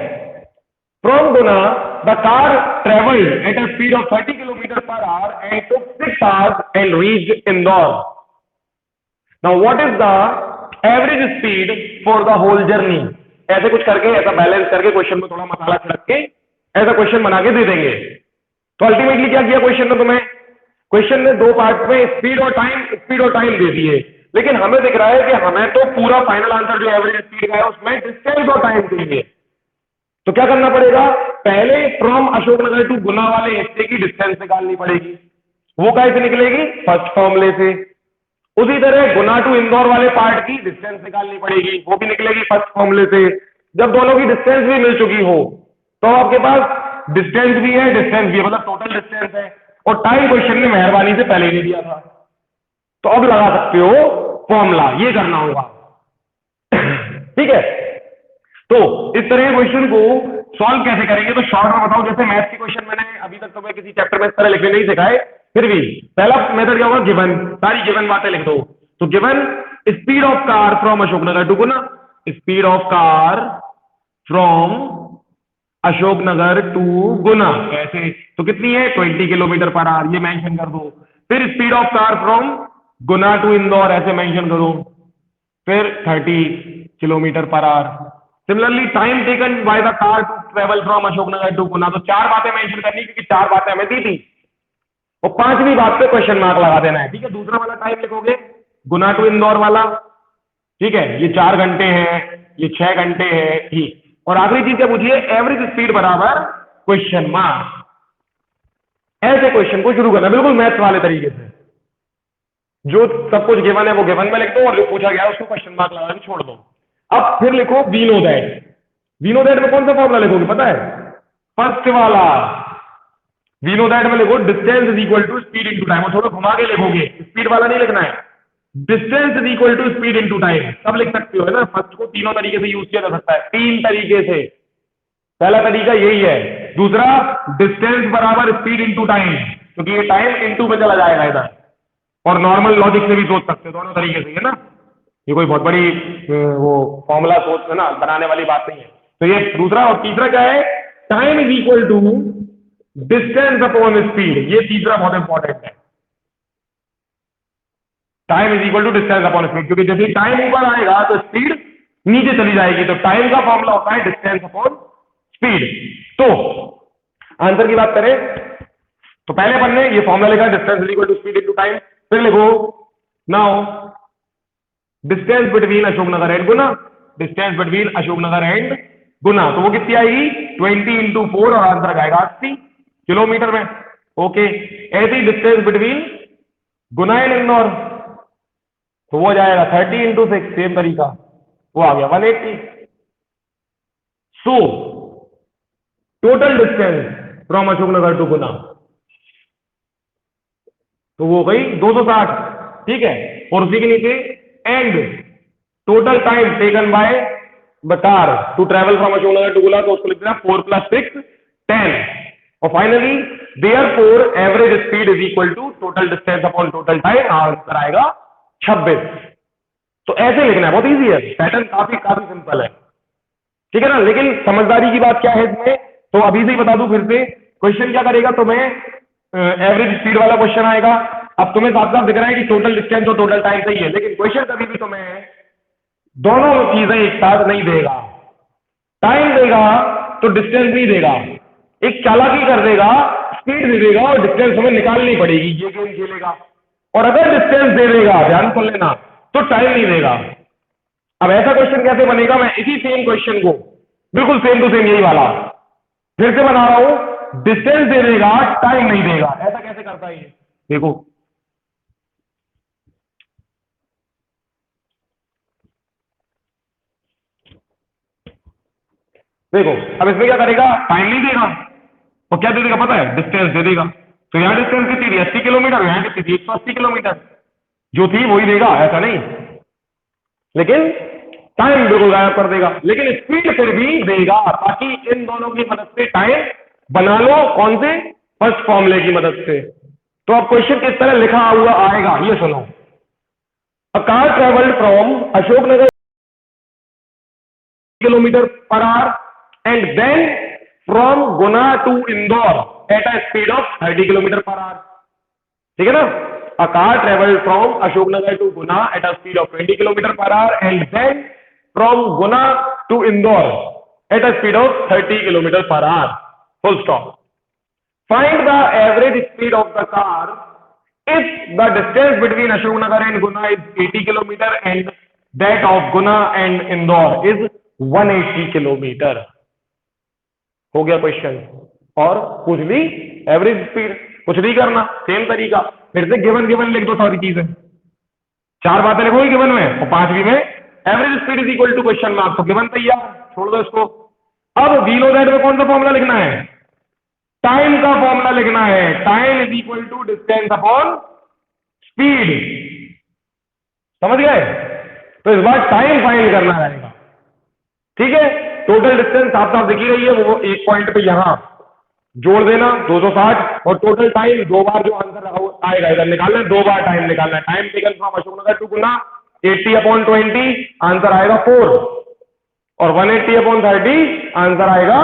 From Guna, the car traveled at a speed of 30 kilometers per hour and took 6 hours and reached Indore. Now, what is the average speed for the whole journey? ऐसे कुछ करके, ऐसा balance करके question में थोड़ा मसाला छिड़क के ऐसा क्वेश्चन बना के दे देंगे। तो अल्टीमेटली क्या किया क्वेश्चन ने तुम्हें? क्वेश्चन ने दो पार्ट में स्पीड और टाइम दे दिए, लेकिन हमें दिख रहा है कि हमें तो पूरा फाइनल आंसर जो एवरेज स्पीड का है उसमें डिस्टेंस और टाइम चाहिए। तो क्या करना पड़ेगा? पहले फ्रॉम अशोकनगर टू गुना वाले हिस्से की डिस्टेंस निकालनी पड़ेगी। वो कैसे निकलेगी? फर्स्ट फॉर्मूले से। उसी तरह गुना टू इंदौर वाले पार्ट की डिस्टेंस निकालनी पड़ेगी, वो भी निकलेगी फर्स्ट फॉर्मूले से। जब दोनों की डिस्टेंस भी मिल चुकी हो तो आपके पास डिस्टेंस भी है, मतलब टोटल डिस्टेंस है, और टाइम क्वेश्चन ने मेहरबानी से पहले ही दे दिया था। तो अब लगा सकते हो फॉर्मूला, ये करना होगा। ठीक है, तो इस तरह के क्वेश्चन को सॉल्व कैसे करेंगे? तो शॉर्ट में बताओ, जैसे मैथ्स के क्वेश्चन मैंने अभी तक तुम्हें किसी चैप्टर में इस तरह लिखने नहीं सिखाए, फिर भी पहला मेथड क्या होगा? गिवन, सारी गिवन बातें लिख दो। तो given speed of car from Ashoknagar to Guna, speed of car from Ashoknagar to Guna कैसे? तो कितनी है? 20 किलोमीटर पर आवर, ये मेंशन कर दो। फिर speed of car from Guna to Indore ऐसे मेंशन करो, फिर 30 kilometre per hour. Similarly time taken by the car to travel from Ashoknagar to Guna, तो चार बातें मेंशन करनी, क्योंकि चार बातें हमें दी थी, और पांचवी बात पे क्वेश्चन मार्क लगा देना है। ठीक है, दूसरा वाला टाइम लिखोगे गुना टू इंदौर वाला, ठीक है, ये 4 घंटे है, ये 6 घंटे है, ठीक। और आखिरी चीज क्या पूछिए? एवरेज स्पीड बराबर क्वेश्चन मार्क। ऐसे क्वेश्चन को शुरू करना बिल्कुल मैथ्स वाले तरीके से, जो सब कुछ गिवन है वो गिवन में लिख दो, और जो पूछा गया है उसको क्वेश्चन मार्क लगा के छोड़ दो। अब फिर लिखो we know that. We know that में कौन सा फॉर्मूला लिखोगे पता है? फर्स्ट वाला। वी नो दैट में लिखो distance is equal to speed into time, और थोड़ा घुमा के लिखोगे, स्पीड वाला नहीं लिखना है। Distance is equal to speed into time सब लिख सकते हो, है ना? फर्स्ट को तीनों तरीके से यूज किया जा सकता है, 3 तरीके से। पहला तरीका यही है। दूसरा, डिस्टेंस बराबर स्पीड इनटू टाइम, क्योंकि ये टाइम इनटू में चला जाएगा इधर। और नॉर्मल लॉजिक से भी सोच सकते हो, दोनों तरीके से, है ना? ये कोई बहुत बड़ी वो फॉर्मूला सोच है ना, बनाने वाली बात नहीं है। तो ये दूसरा। और तीसरा क्या है? Time is equal to distance upon speed, ये तीसरा बहुत इंपॉर्टेंट है। Time is equal to distance upon speed, क्योंकि जब टाइम ऊपर आएगा तो स्पीड नीचे चली जाएगी। तो टाइम का फॉर्मूला होता है डिस्टेंस अपॉन स्पीड। तो आंसर की बात करें तो पहले पन्ने ये फॉर्मूला लिखा, distance is equal to speed into time. फिर लिखो now distance between Ashoknagar and Guna, distance between Ashoknagar and Guna, तो वो कितनी आएगी? 20 इंटू 4, और आंसर आएगा 80 किलोमीटर में। ओके, ऐसी distance between Guna and Indore, तो वो जाएगा 30 इंटू 6, सेम तरीका, वो आ गया 180। So total distance from Ashoknagar to Guna, तो वो गई 260, ठीक है। और उसी के नीचे and total time taken by the car to travel from Ashoknagar to Guna, तो उसको लिख देना 4 + 6 10। और finally therefore average speed is equal to total distance upon total time, answer आएगा 26। तो ऐसे लिखना है, बहुत इजी है, पैटर्न काफी सिंपल है, ठीक है ना? लेकिन समझदारी की बात क्या है इसमें, तो अभी से ही बता दूं फिर से। क्वेश्चन क्या करेगा, तुम्हें एवरेज स्पीड वाला क्वेश्चन आएगा। अब तुम्हें साफ साफ दिख रहा है कि टोटल डिस्टेंस और टोटल टाइम सही है, लेकिन क्वेश्चन कभी भी तुम्हें दोनों चीजें एक साथ नहीं देगा। टाइम देगा तो डिस्टेंस नहीं देगा, एक चालाकी कर देगा, स्पीड दे देगा और डिस्टेंस हमें निकालनी पड़ेगी, ये गेम खेलेगा। और अगर डिस्टेंस दे देगा, ध्यान सुन लेना, तो टाइम नहीं देगा। अब ऐसा क्वेश्चन कैसे बनेगा? मैं इसी सेम क्वेश्चन को बिल्कुल सेम टू सेम यही वाला फिर से बना रहा हूं, डिस्टेंस दे देगा, टाइम नहीं देगा। ऐसा कैसे करता है ये? देखो, देखो अब इसमें क्या करेगा? टाइम नहीं देगा, और क्या दे देगा पता है? डिस्टेंस दे देगा। तो यहां डिस्टेंस कितनी थी? 80 किलोमीटर, यहां कितनी थी? 180 किलोमीटर, जो थी वही देगा, ऐसा नहीं। लेकिन टाइम बिल्कुल गायब कर देगा, लेकिन स्पीड फिर भी देगा, ताकि इन दोनों की मदद से टाइम बना लो। कौन से? फर्स्ट फॉर्मूले की मदद से। तो अब क्वेश्चन किस तरह लिखा हुआ आएगा, ये सुनो। A car travelled from Ashoknagar kilometre per hour and then from Guna to Indore at a speed of 30 kilometre per hour. ठीक है ना? A car travel from Ashoknagar to Guna at a speed of 20 kilometre per hour and then from Guna to Indore at a speed of 30 kilometre per hour. Full stop. Find the average speed of the car if the distance between Ashoknagar and Guna is 80 kilometer and that of Guna and Indore is 180 kilometre. हो गया question. और पूछ ली average speed, कुछ नहीं करना, same तरीका, फिर से गिवन गिवन लिख दो सारी चीजें, चार बातें लिखोगी गिवन में और पांचवी में average speed is equal to question mark. तो गिवन तैयार, छोड़ दो इसको। अब वी नो दैट में कौन सा फॉर्मूला लिखना है? टाइम का फॉर्मूला लिखना है। Time is equal to distance upon speed. समझ गए? तो इस बार टाइम फाइंड करना रहेगा। ठीक है? टोटल डिस्टेंस साफ साफ दिखी रही है, वो एक पॉइंट पे यहां जोड़ देना 260 और टोटल टाइम दो बार जो आंसर आएगा इधर निकालना है, दो बार टाइम निकालना है। Time taken from Ashoknagar to Guna 80/20 answer आएगा 4 और 180/30 आंसर आएगा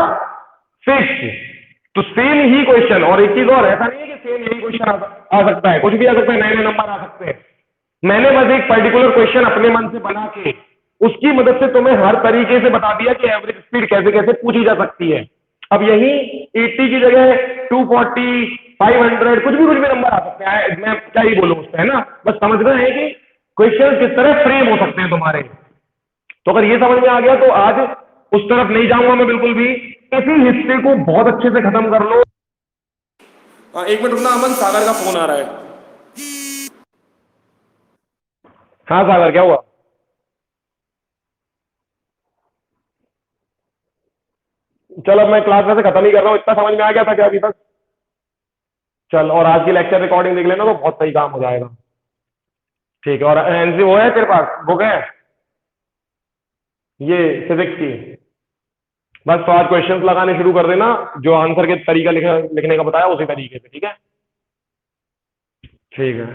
6। तो सेम ही क्वेश्चन, और एक चीज और, ऐसा नहीं है कि सेम यही क्वेश्चन आ सकता है, कुछ भी आ सकता है, नए नए नंबर आ सकते हैं। मैंने बस एक पर्टिकुलर क्वेश्चन अपने मन से बना के उसकी मदद से तुम्हें हर तरीके से बता दिया कि एवरेज स्पीड कैसे कैसे पूछी जा सकती है। अब यही 80 की जगह 240, 500 कुछ भी नंबर आ सकते हैं, मैं क्या ही बोलूं उस पर, है ना? बस समझना है कि क्वेश्चन किस तरह फ्रेम हो सकते हैं तुम्हारे। तो अगर ये समझ में आ गया तो आज उस तरफ नहीं जाऊंगा मैं बिल्कुल भी। इसी हिस्से को बहुत अच्छे से खत्म कर लो। एक मिनट रुकना अमन, सागर का फोन आ रहा है। हाँ सागर, क्या हुआ? चल अब मैं क्लास में से खत्म ही कर रहा हूँ, इतना समझ में आ गया था क्या अभी तक? चल, और आज की लेक्चर रिकॉर्डिंग देख लेना तो बहुत सही काम हो जाएगा। ठीक है। और एनसी वो है तेरे पास, बुक है ये फिजिक्स की? बस तो आज क्वेश्चंस लगाने शुरू कर देना, जो आंसर के तरीका लिखने का बताया उसी तरीके से। ठीक है? ठीक है।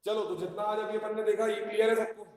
चलो, तो जितना आज अभी अपन ने देखा ये क्लियर है सबको?